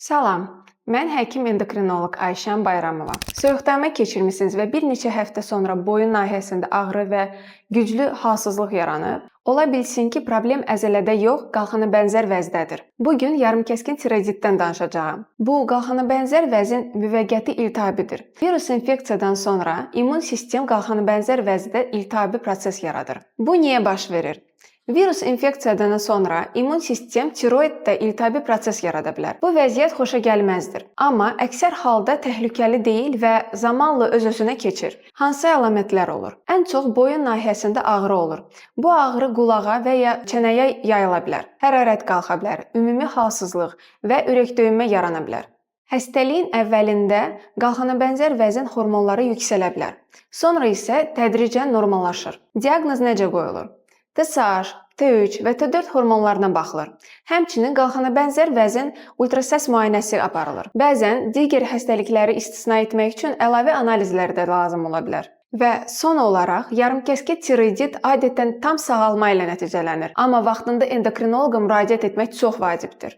Salam, mən həkim endokrinoloq Ayşən Bayramova. Soyuqdərmə keçirmisiniz və bir neçə həftə sonra boyun nahiyəsində ağrı və güclü halsızlıq yaranıb. Ola bilsin ki, problem əzələdə yox, qalxana bənzər vəzdədir. Bugün yarımkəskin tiroiditdən danışacağam. Bu, qalxana bənzər vəzin müvəqqəti iltihabidir. Virus infeksiyadan sonra immun sistem qalxana bənzər vəzdə iltihabi proses yaradır. Bu niyə baş verir? Virus infeksiyadan sonra immun sistem tiroiddə iltihabi proses yarada bilər. Bu vəziyyət xoşagəlməzdir. Amma əksər halda təhlükəli deyil və zamanla öz-özünə keçir. Hansı əlamətlər olur? Ən çox boyun nahiyəsində ağrı olur. Bu ağrı qulağa və ya çənəyə yayıla bilər. Hərarət qalxa bilər, ümumi halsızlıq və ürək döyünmə yarana bilər. Həstəliyin əvvəlində qalxana bənzər vəzin hormonları yüksələ bilər. Sonra isə tədricən normallaşır. Diaqnoz necə qoyulur? TSH, T3 və T4 hormonlarına baxılır. Həmçinin qalxana bənzər vəzin ultrasəs müayinəsi aparılır. Bəzən digər xəstəlikləri istisna etmək üçün əlavə analizlər də lazım ola bilər. Və son olaraq, yarımkəskin tiroidit adətən tam sağalma ilə nəticələnir. Amma vaxtında endokrinoloqa müraciət etmək çox vacibdir.